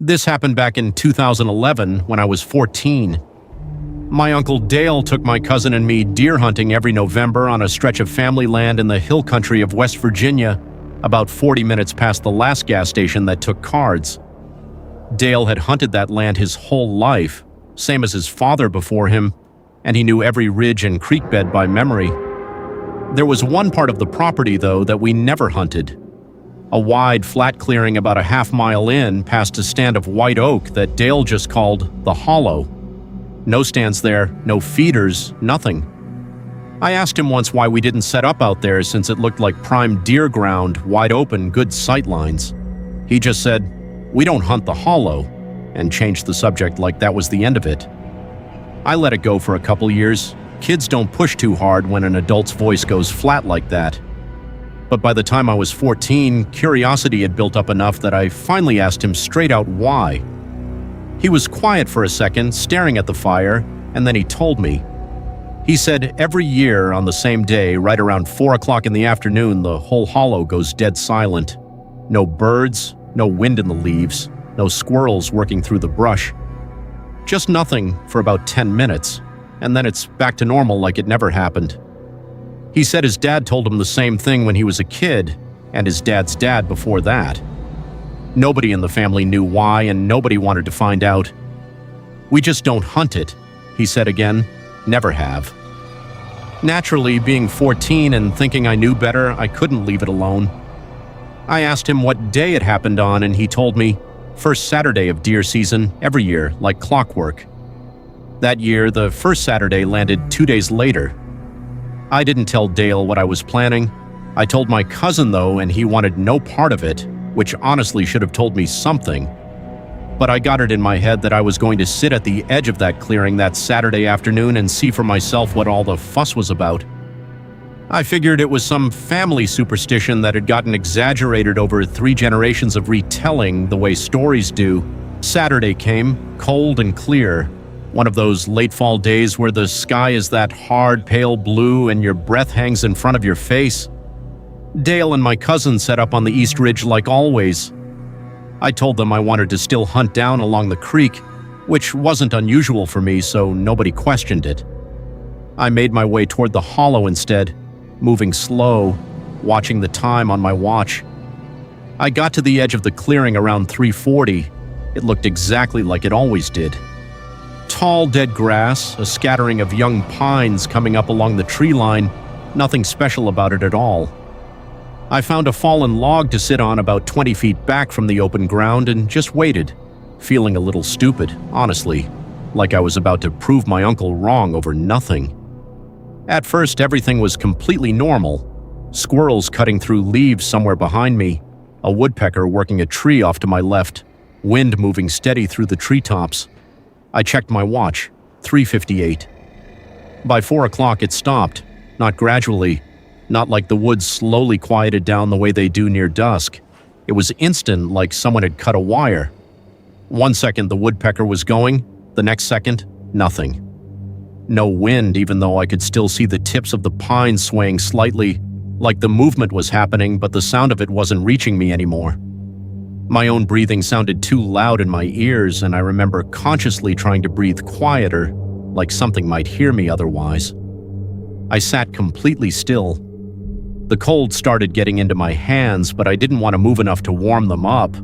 This happened back in 2011 when I was 14. My uncle Dale took my cousin and me deer hunting every November on a stretch of family land in the hill country of West Virginia, about 40 minutes past the last gas station that took cards. Dale had hunted that land his whole life, same as his father before him, and he knew every ridge and creek bed by memory. There was one part of the property, though, that we never hunted. A wide, flat clearing about a half-mile in past a stand of white oak that Dale just called the Hollow. No stands there, no feeders, nothing. I asked him once why we didn't set up out there since it looked like prime deer ground, wide open, good sight lines. He just said, "We don't hunt the Hollow," and changed the subject like that was the end of it. I let it go for a couple years. Kids don't push too hard when an adult's voice goes flat like that. But by the time I was 14, curiosity had built up enough that I finally asked him straight out why. He was quiet for a second, staring at the fire, and then he told me. He said every year on the same day, right around 4 o'clock in the afternoon, the whole hollow goes dead silent. No birds, no wind in the leaves, no squirrels working through the brush. Just nothing for about 10 minutes, and then it's back to normal like it never happened. He said his dad told him the same thing when he was a kid, and his dad's dad before that. Nobody in the family knew why, and nobody wanted to find out. "We just don't hunt it," he said again. "Never have." Naturally, being 14 and thinking I knew better, I couldn't leave it alone. I asked him what day it happened on, and he told me, first Saturday of deer season, every year, like clockwork. That year, the first Saturday landed 2 days later. I didn't tell Dale what I was planning. I told my cousin, though, and he wanted no part of it, which honestly should have told me something. But I got it in my head that I was going to sit at the edge of that clearing that Saturday afternoon and see for myself what all the fuss was about. I figured it was some family superstition that had gotten exaggerated over 3 generations of retelling the way stories do. Saturday came, cold and clear. One of those late fall days where the sky is that hard, pale blue and your breath hangs in front of your face. Dale and my cousin set up on the East Ridge like always. I told them I wanted to still hunt down along the creek, which wasn't unusual for me, so nobody questioned it. I made my way toward the hollow instead, moving slow, watching the time on my watch. I got to the edge of the clearing around 3:40. It looked exactly like it always did. Tall, dead grass, a scattering of young pines coming up along the tree line, nothing special about it at all. I found a fallen log to sit on about 20 feet back from the open ground and just waited, feeling a little stupid, honestly, like I was about to prove my uncle wrong over nothing. At first, everything was completely normal. Squirrels cutting through leaves somewhere behind me, a woodpecker working a tree off to my left, wind moving steady through the treetops. I checked my watch, 3:58. By 4 o'clock it stopped, not gradually, not like the woods slowly quieted down the way they do near dusk. It was instant, like someone had cut a wire. 1 second the woodpecker was going, the next second, nothing. No wind, even though I could still see the tips of the pines swaying slightly, like the movement was happening but the sound of it wasn't reaching me anymore. My own breathing sounded too loud in my ears, and I remember consciously trying to breathe quieter, like something might hear me otherwise. I sat completely still. The cold started getting into my hands, but I didn't want to move enough to warm them up.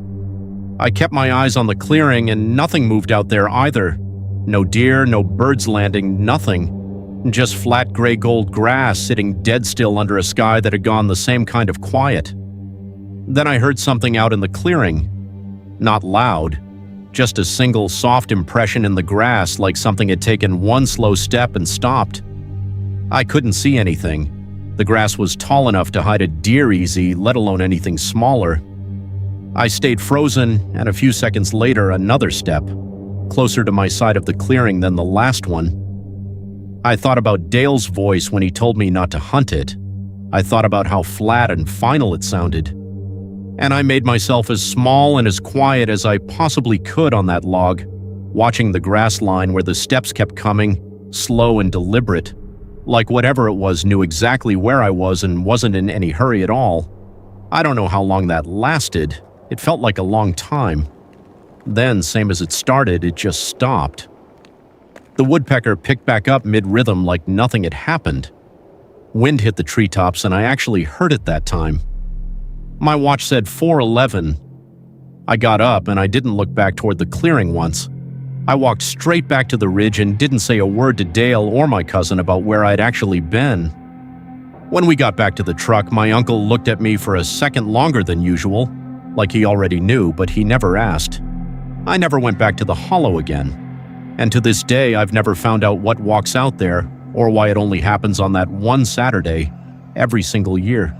I kept my eyes on the clearing, and nothing moved out there either. No deer, no birds landing, nothing. Just flat gray-gold grass sitting dead still under a sky that had gone the same kind of quiet. Then I heard something out in the clearing. Not loud, just a single soft impression in the grass like something had taken one slow step and stopped. I couldn't see anything. The grass was tall enough to hide a deer easy, let alone anything smaller. I stayed frozen, and a few seconds later another step, closer to my side of the clearing than the last one. I thought about Dale's voice when he told me not to hunt it. I thought about how flat and final it sounded. And I made myself as small and as quiet as I possibly could on that log, watching the grass line where the steps kept coming, slow and deliberate, like whatever it was knew exactly where I was and wasn't in any hurry at all. I don't know how long that lasted. It felt like a long time. Then, same as it started, it just stopped. The woodpecker picked back up mid-rhythm like nothing had happened. Wind hit the treetops and I actually heard it that time. My watch said 4:11. I got up and I didn't look back toward the clearing once. I walked straight back to the ridge and didn't say a word to Dale or my cousin about where I'd actually been. When we got back to the truck, my uncle looked at me for a second longer than usual, like he already knew, but he never asked. I never went back to the hollow again. And to this day, I've never found out what walks out there or why it only happens on that one Saturday every single year.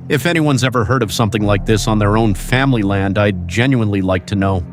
If anyone's ever heard of something like this on their own family land, I'd genuinely like to know.